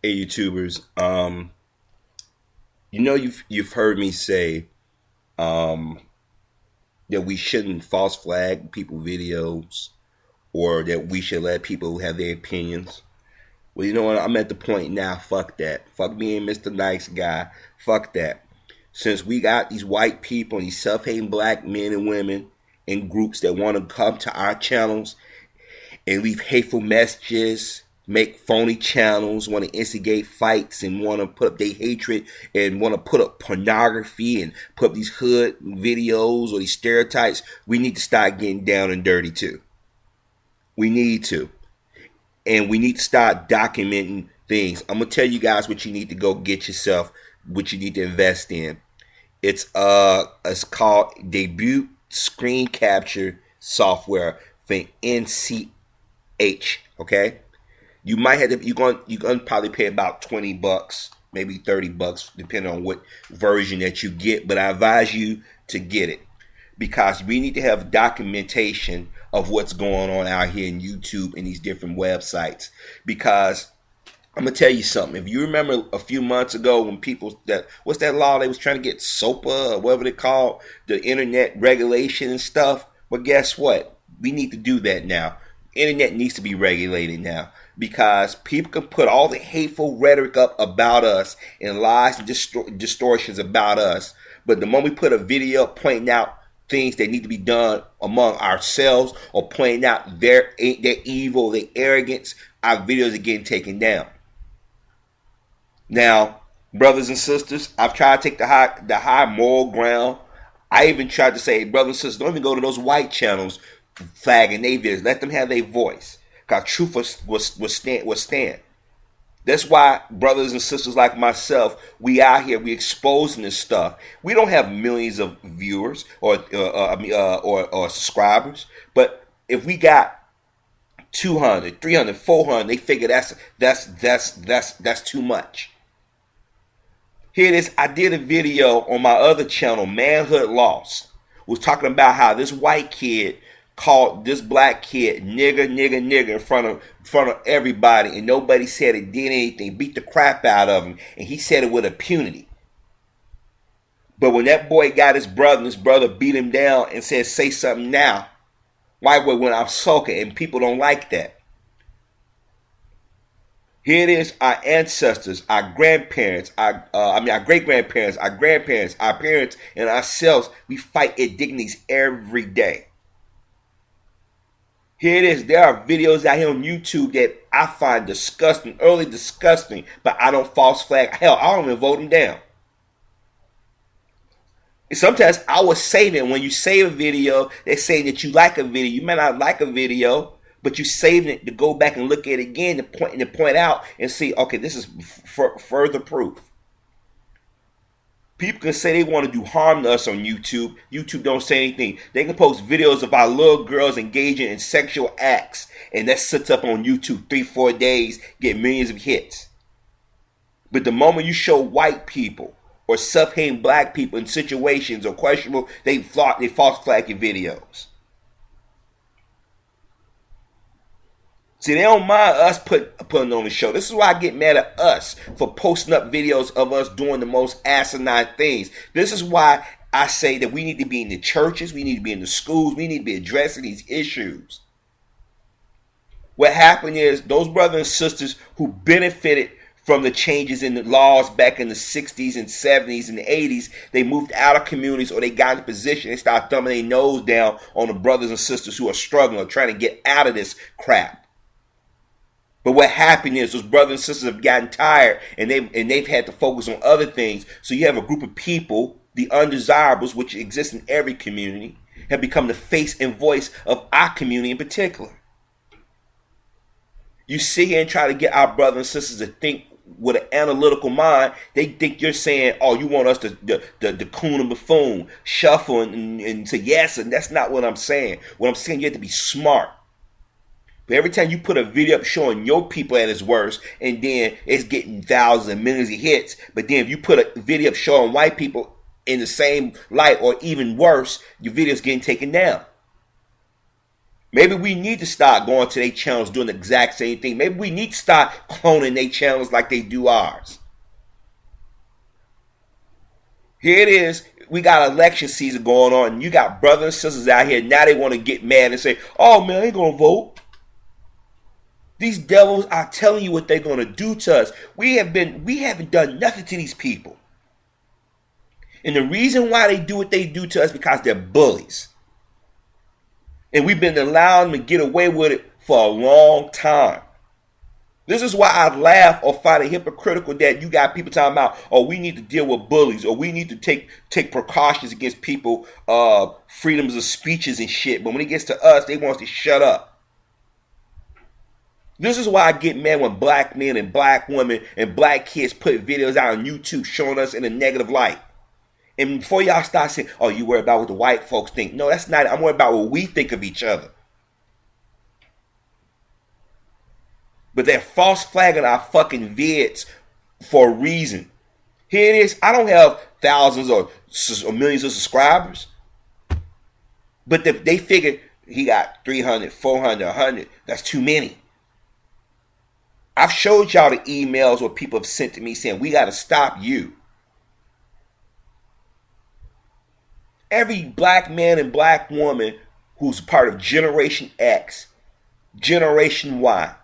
Hey YouTubers, you've heard me say um, that we shouldn't false flag people videos or that we should let people have their opinions. Well, you know what? I'm at the point now. Fuck that. Fuck being Mr. Nice Guy. Fuck that. Since we got these white people, these self-hating black men and women in groups that want to come to our channels and leave hateful messages, make phony channels, want to instigate fights and want to put up their hatred and want to put up pornography and put up these hood videos or these stereotypes, we need to start getting down and dirty too. We need to. And we need to start documenting things. I'm gonna tell you guys what you need to go get yourself, what you need to invest in. It's called Debut Screen Capture Software for NCH. Okay, you're gonna probably pay about $20, maybe $30, depending on what version that you get. But I advise you to get it because we need to have documentation of what's going on out here in YouTube and these different websites. Because I'm gonna tell you something. If you remember a few months ago when people that what's that law they was trying to get SOPA or whatever they call the internet regulation and stuff. Well, guess what? We need to do that now. Internet needs to be regulated now because people can put all the hateful rhetoric up about us and lies and distortions about us. But the moment we put a video pointing out things that need to be done among ourselves or pointing out their evil, their arrogance, our videos are getting taken down. Now, brothers and sisters, I've tried to take the high moral ground. I even tried to say, brothers and sisters, don't even go to those white channels flagging their videos. Let them have their voice. Because truth was stand. That's why brothers and sisters like myself, we out here, we exposing this stuff. We don't have millions of viewers or subscribers, but if we got 200, 300, 400, they figure that's too much. Here it is. I did a video on my other channel, Manhood Lost. Was talking about how this white kid called this black kid nigger in front of everybody, and nobody said it did anything. Beat the crap out of him, and he said it with impunity. But when that boy got his brother, and his brother beat him down and said, "Say something now," white boy went out sulking, and people don't like that. Here it is, our ancestors, our grandparents, our great-grandparents, our grandparents, our parents, and ourselves, we fight indignities every day. Here it is, there are videos out here on YouTube that I find disgusting, early disgusting, but I don't false flag. Hell, I don't even vote them down. And sometimes I will say that when you save a video, they say that you like a video. You may not like a video, but you saving it to go back and look at it again to point out and see, okay, this is further proof. People can say they want to do harm to us on YouTube. YouTube don't say anything. They can post videos of our little girls engaging in sexual acts, and that sits up on YouTube 3-4 days, get millions of hits. But the moment you show white people or self-hating black people in situations or questionable, they false flag your videos. See, they don't mind us putting on the show. This is why I get mad at us for posting up videos of us doing the most asinine things. This is why I say that we need to be in the churches, we need to be in the schools, we need to be addressing these issues. What happened is those brothers and sisters who benefited from the changes in the laws back in the 60s and 70s and the 80s, they moved out of communities or they got in a position and started thumbing their nose down on the brothers and sisters who are struggling or trying to get out of this crap. But what happened is those brothers and sisters have gotten tired and they've had to focus on other things. So you have a group of people, the undesirables, which exist in every community, have become the face and voice of our community in particular. You sit here and try to get our brothers and sisters to think with an analytical mind. They think you're saying, oh, you want us to coon and buffoon, shuffle and say yes, and that's not what I'm saying. What I'm saying, you have to be smart. But every time you put a video up showing your people at its worst, and then it's getting thousands and millions of hits, but then if you put a video up showing white people in the same light or even worse, your video's getting taken down. Maybe we need to start going to their channels doing the exact same thing. Maybe we need to start cloning their channels like they do ours. Here it is. We got election season going on, and you got brothers and sisters out here. Now they want to get mad and say, oh, man, I ain't going to vote. These devils are telling you what they're going to do to us. We haven't done nothing to these people. And the reason why they do what they do to us is because they're bullies. And we've been allowing them to get away with it for a long time. This is why I laugh or find it hypocritical that you got people talking about, oh, we need to deal with bullies, or we need to take precautions against people, freedoms of speeches and shit. But when it gets to us, they want us to shut up. This is why I get mad when black men and black women and black kids put videos out on YouTube showing us in a negative light. And before y'all start saying, oh, you worry about what the white folks think. No, that's not it. I'm worried about what we think of each other. But they're false flagging our fucking vids for a reason. Here it is. I don't have thousands or millions of subscribers. But they figure he got 300, 400, 100. That's too many. I've showed y'all the emails where people have sent to me saying, we got to stop you. Every black man and black woman who's part of Generation X, Generation Y,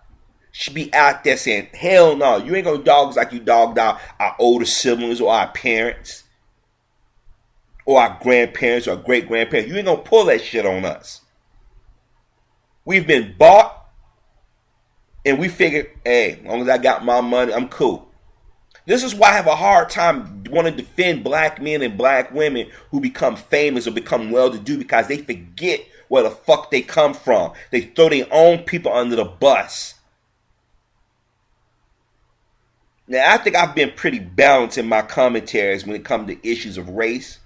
should be out there saying, hell no, you ain't gonna dog us like you dogged out our older siblings or our parents or our grandparents or great grandparents. You ain't gonna pull that shit on us. We've been bought, and we figured, hey, as long as I got my money, I'm cool. This is why I have a hard time wanting to defend black men and black women who become famous or become well-to-do, because they forget where the fuck they come from. They throw their own people under the bus. Now, I think I've been pretty balanced in my commentaries when it comes to issues of race,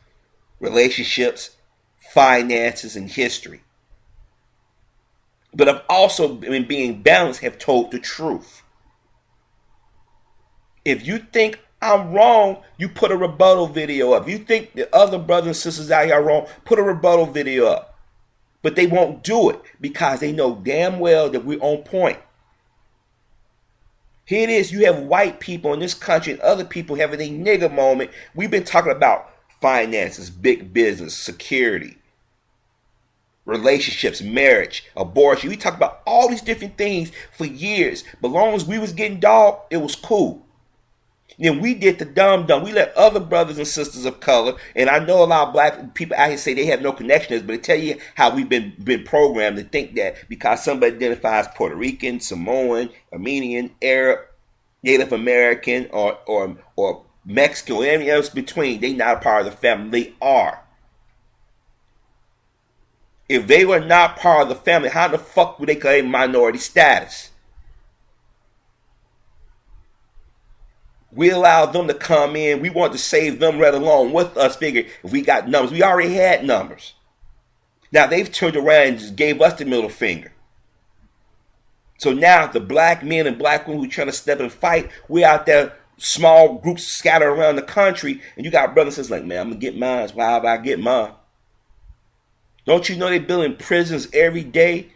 relationships, finances, and history. But I've also, in being balanced, have told the truth. If you think I'm wrong, you put a rebuttal video up. If you think the other brothers and sisters out here are wrong, put a rebuttal video up. But they won't do it because they know damn well that we're on point. Here it is. You have white people in this country and other people having a nigger moment. We've been talking about finances, big business, security, relationships, marriage, abortion. We talk about all these different things for years. But as long as we was getting dogged, it was cool. Then we did the dumb. We let other brothers and sisters of color, and I know a lot of black people out here say they have no connections, but I tell you how we've been programmed to think that because somebody identifies Puerto Rican, Samoan, Armenian, Arab, Native American, or Mexican, or anything else between, they not a part of the family. They are. If they were not part of the family, how the fuck would they claim minority status? We allowed them to come in. We wanted to save them right along with us. Figured if we got numbers, we already had numbers. Now they've turned around and just gave us the middle finger. So now the black men and black women who are trying to step and fight, we're out there, small groups scattered around the country, and you got brothers and sisters like, man, I'm going to get mine. Why have I get mine? Don't you know they building prisons every day?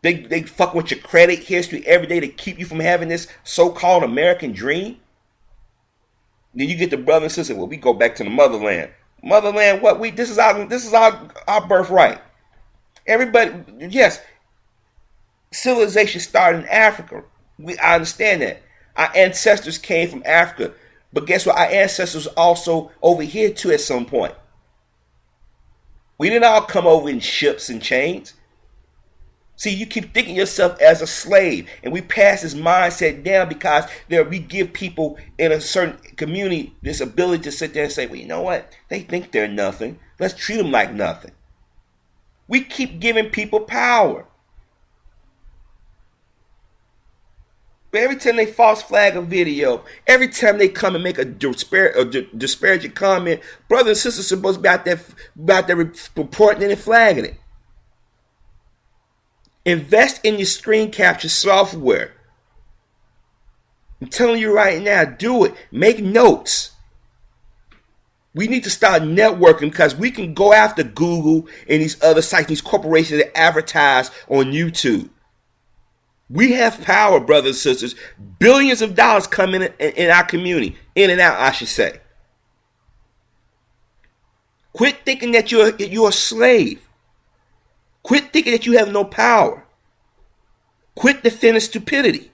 They fuck with your credit history every day to keep you from having this so-called American dream. Then you get the brother and sister. Well, we go back to the motherland. Motherland, what? This is our birthright. Everybody, yes. Civilization started in Africa. I understand that. Our ancestors came from Africa, but guess what? Our ancestors also over here too at some point. We didn't all come over in ships and chains. See, you keep thinking yourself as a slave, and we pass this mindset down because we give people in a certain community this ability to sit there and say, well, you know what? They think they're nothing. Let's treat them like nothing. We keep giving people power. But every time they false flag a video, every time they come and make a disparaging comment, brothers and sisters are supposed to be out there reporting it and flagging it. Invest in your screen capture software. I'm telling you right now, do it. Make notes. We need to start networking because we can go after Google and these other sites, these corporations that advertise on YouTube. We have power, brothers and sisters. Billions of dollars come in our community. In and out, I should say. Quit thinking that you're a slave. Quit thinking that you have no power. Quit defending stupidity.